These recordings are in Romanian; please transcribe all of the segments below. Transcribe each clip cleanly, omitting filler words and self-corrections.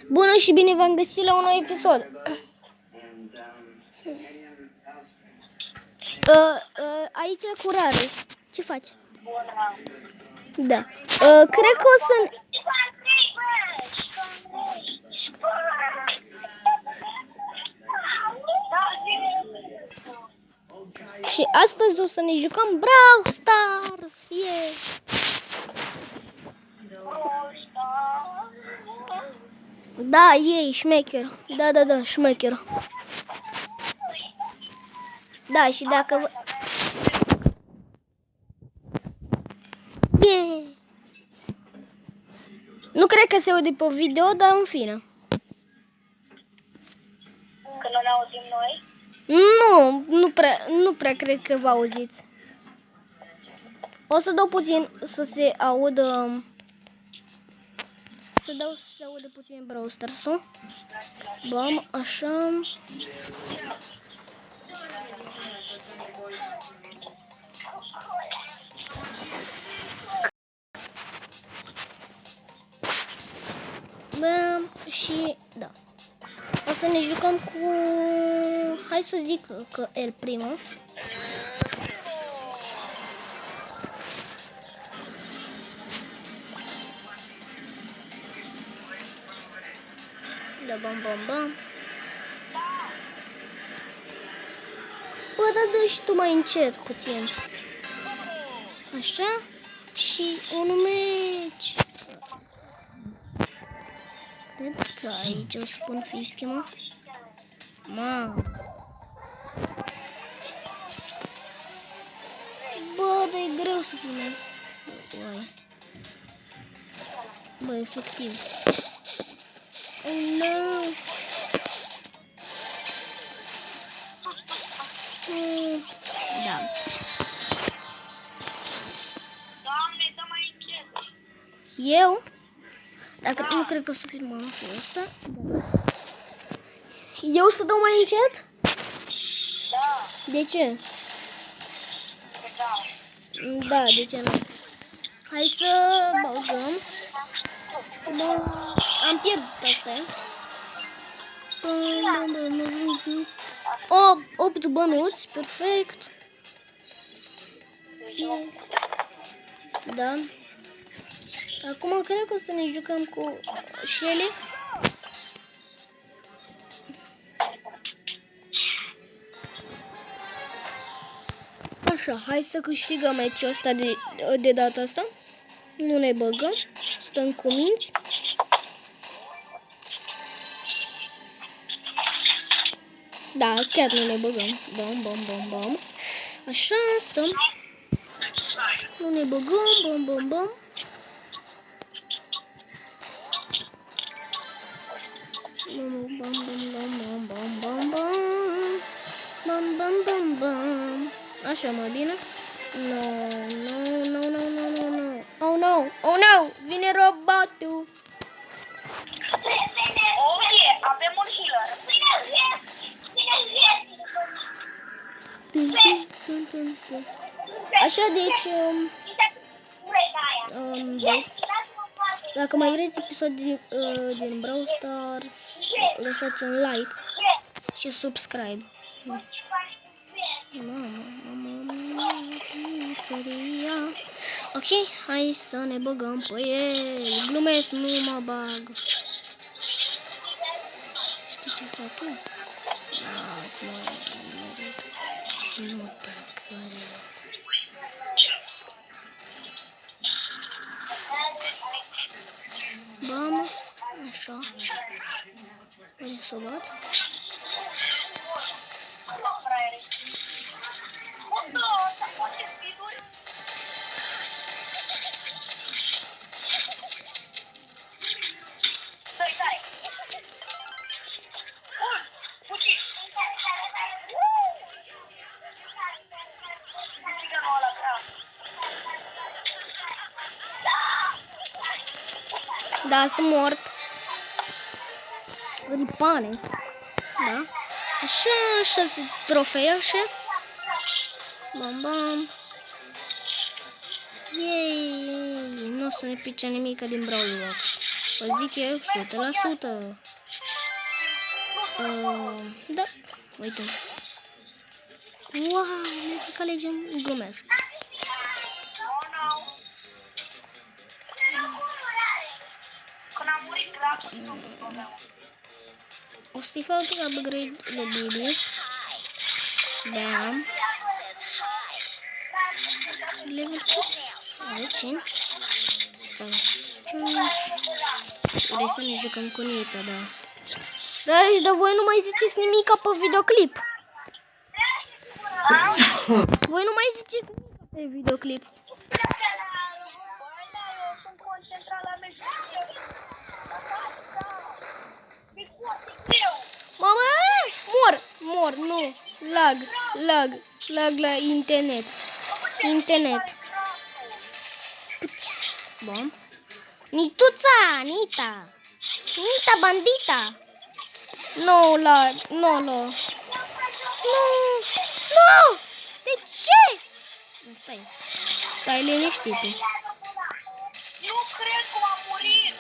Bună și bine v-am găsit la un nou episod. Aici cu Rareș. Ce faci? Da. Cred că o să... Și astăzi o să ne jucăm Brawl Stars. Yeah. Da, e șmecher. Da, șmecher. Da, și dacă... Yeah. Nu cred că se aude pe video, dar în fine. Că nu ne auzim noi? Nu prea cred că vă auziți. O să dau puțin să se audă... Să se audă puțin Brawl Stars-ul. Bam, așa. Bam, și da. O să ne jucăm cu... Hai să zic că el primul. Da, bam. Bă, dă și tu mai încet puțin. Așa. Și un meci. Cred că aici o să pun fische, mă. Bă, dar e greu să filmez. Bă, efectiv. Oh, no. Da. Doamne, dă mai încet. Eu? Dacă nu cred că o să filmăm cu ăsta. Da. Eu să dau mai încet? Da. De ce? Da, de ce nu? Hai să băgăm. Da. Am pierdut asta. 8 bănuți, perfect. Da. Acum cred că o să ne jucăm cu Shelly. Așa, hai să câștigăm meciul ăsta de data asta. Nu ne băgăm. Stăm cu minți. Da, chiar nu ne băgăm. Bam. Așa, stăm. Nu ne băgăm. Bam. Bam. Așa, mai bine. No. Oh no, vine robotul. Avem un healer. Așa, deci, dacă mai vreți episod din Brawl Stars, lăsați un like și subscribe. Ok, hai să ne băgăm pe el. Glumesc, nu mă bag. Știi ce fac eu? Nu te cred. Bam, așa. Vrei să o bat? Da, sunt mort. Ripanes. Da. Așa, 6 trofee, așa. Bam. Yay. Nu o să ne pice nimic din Brawl Box. Vă zic eu, 100%. Da, uite. Wow, ne că alegem glumesc. Când am murit grasul, nu am problemă. O să-i fac upgrade de Bibi. Bam. Level cât? Are 5. Stai. 5. Vrei să ne jucăm cu Nita, da. Dar și de voi nu mai ziceți nimic pe videoclip. Voi nu mai ziceți nimic pe videoclip. Sunt concentrat la meci. E foarte greu. Mama, mor, nu. Lag la internet. Bom. Nita bandita. No. De ce? Stai liniștit tu. Nu cred cum am murit.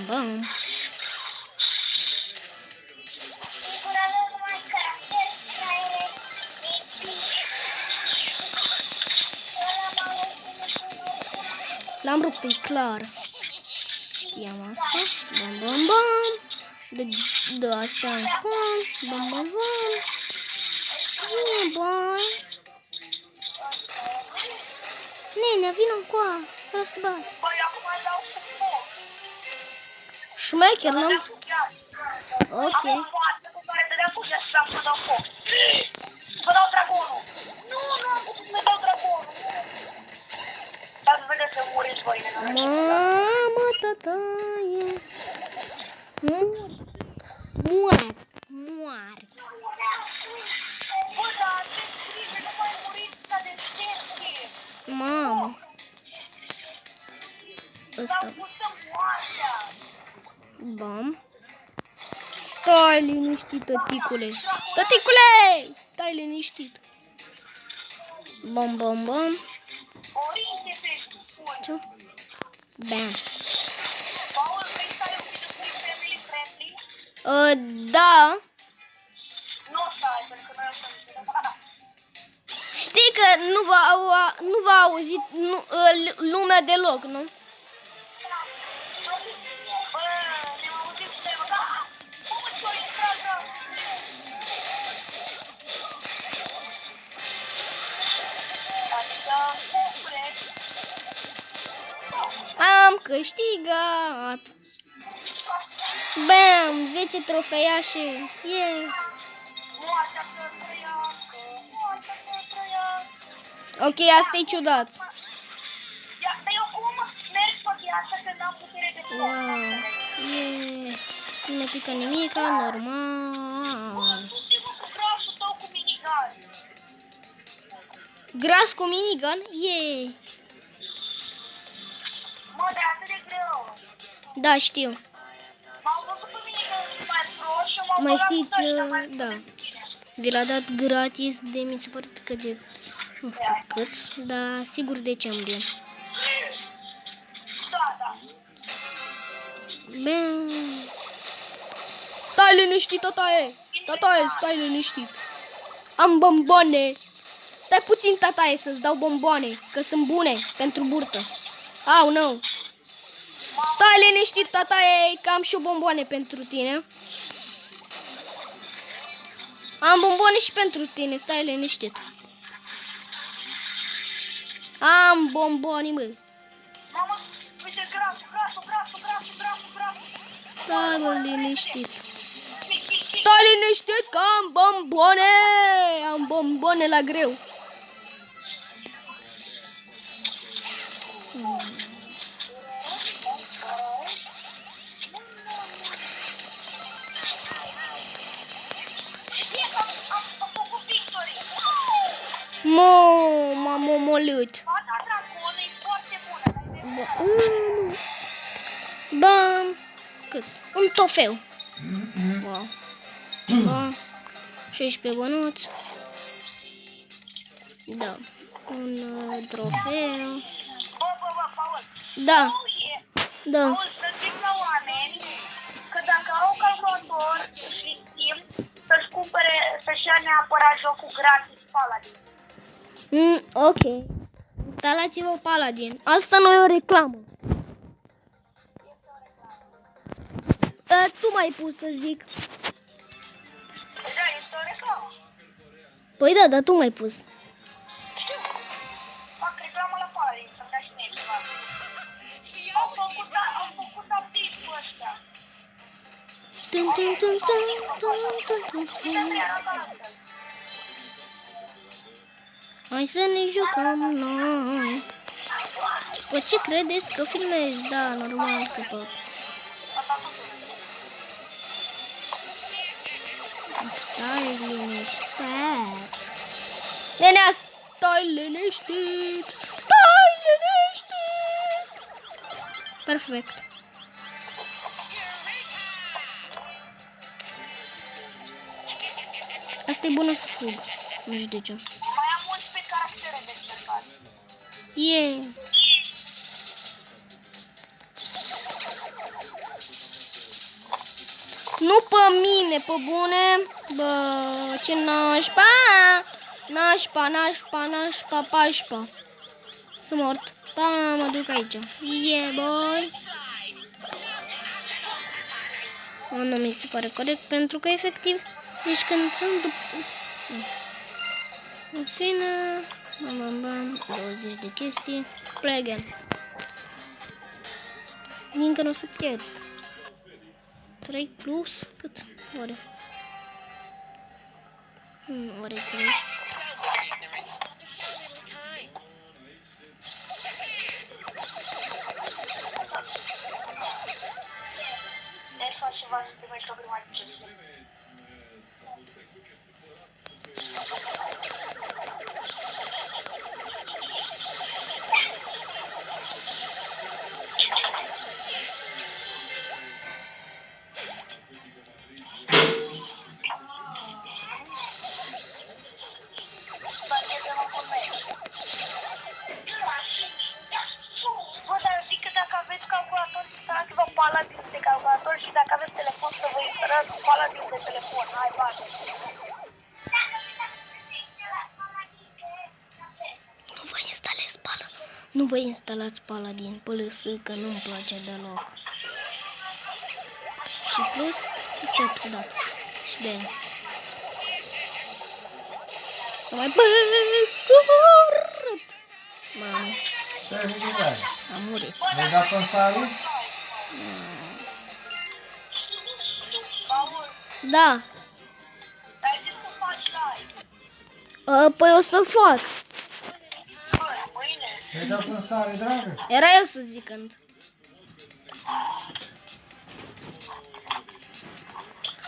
Bam. L-am rupt, e clar. Știam asta. Bam. De astea încolo. Bam. Nene, vină încoa. Asta bani. Băi, acum dau cu foc. Șmecher, n-am... Ok. Acum poate cu care te dea cu să dau foc. Să dau dragonul. Nu am putut să dau dragonul. Dar să vedeți să muriți voi. Mamă, tataie. Moare. Bă, dar ce scrie, nu mai muriți ca de șerpi. Mamă. Ăsta. Dar cum să moartea? Bam. Stai liniștit, tăticule. Stai liniștit. Bam. Orinte pe spune. Ce? Bam. Paul, vrei să ai un videoclip family friendly? Da. Nu o să ai, pentru că noi o să Știi că nu va auzi lumea deloc, nu? Bă, ne-am auzit cu tăi, da! Cum îți o intrată? Adică, cum vreți? Am câștigat. Bam, 10 trofeiașe. Yeah. Moartea să trăiască, moartea să trăiască. Ok, asta e ciudat. Dar eu cum merg pe viața că n-am putere de foc? Wow. Yeah. Nu ne pică nimica, normal. Du-te-mă cu grasul tău cu minigun. Gras cu minigun? Yay. Mă, dar e atât de greu. Da, știu. M-au văzut pe mine că sunt mai prost și m-au Mai băgat cu știți, ăștia mai da. puternici. Vi l-a dat gratis de mi se pare că de nu știu cât, dar sigur decembrie. Da. Bam. Stai liniștit, tataie, stai liniștit. Am bomboane. Stai puțin, tataie, să-ți dau bomboane, că sunt bune pentru burtă. Au, nu. Stai liniștit, tataie, că am și bomboane pentru tine. Am bomboane și pentru tine, stai liniștit. Am bomboane, mă. Mamă, uite grasul. Stai, mă, liniștit. Stai liniștit că am bomboane. Am bomboane la greu. M-am omorât. Fata dragonului e foarte bună. Bam. Cât? Un trofeu. Wow. Bam. 16 bănuți. Da. Un trofeu. Bă, Paul. Da. Da. Paul, să zic la oameni că dacă au calculator și timp, să-și cumpere, să-și ia neapărat jocul gratis Paladin. Ok. Instalați-vă Paladin. Asta nu e o reclamă. Tu m-ai pus să zic. Da, este o reclamă. Păi da, dar tu m-ai pus. Știu. Fac reclamă la Paladin, să-mi dea și mie ceva. Au făcut update cu ăștia. Tum, tum, tum, tum, tum, tum, tum. Hai să ne jucăm noi. Bă, ce credeți că filmezi? Da, normal că tot. Stai liniștit. Nenea, stai liniștit. Stai liniștit. Perfect. Asta e bună să fug. Nu știu de ce. Mai am 11 caractere de încercat. Yeah. Nu pe mine, pe bune. Bă, ce nașpa. Nașpa, pașpa. Sunt mort. Pa, mă duc aici. Yeah, boy. Nu mi se pare corect, pentru că efectiv, deci când sunt după... În fine, bam, 20 de chestii, play again. Încă nu o să pierd. 3 plus, cât? Ore? Ore 13. Deci faci ceva să te mai șopri mai puțin. Bă, dar zic că dacă aveți calculator, instalați-vă Paladin de calculator și dacă aveți telefon să vă instalați Paladin de telefon. Hai, bate. Nu vă instalați Paladin, PLS, că nu-mi place deloc. Și plus, este obsedat. Și de aia. Să mai scurt! Mamă, Ce ai făcut, ai? am murit. Mi-ai dat în sală? Paul, Da, ai zis să faci live. păi o să fac. Bă, mâine. Mi-ai dat în sală, dragă? Era eu să zic când.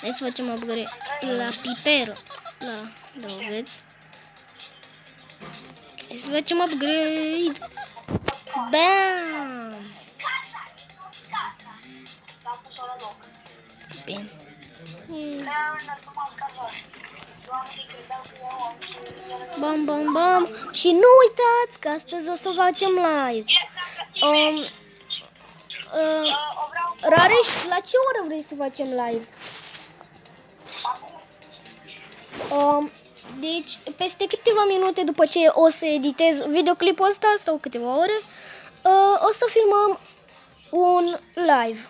Hai să facem upgrade la piper. Da, vedeți? Hai să facem upgrade. Bam! L-am pus-o la loc. Bine. Bam. Și nu uitați că astăzi o să facem live. Rareș, la ce oră vrei să facem live? Deci, peste câteva minute după ce o să editez videoclipul ăsta, sau câteva ore, o să filmăm un live.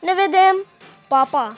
Ne vedem! Pa, pa!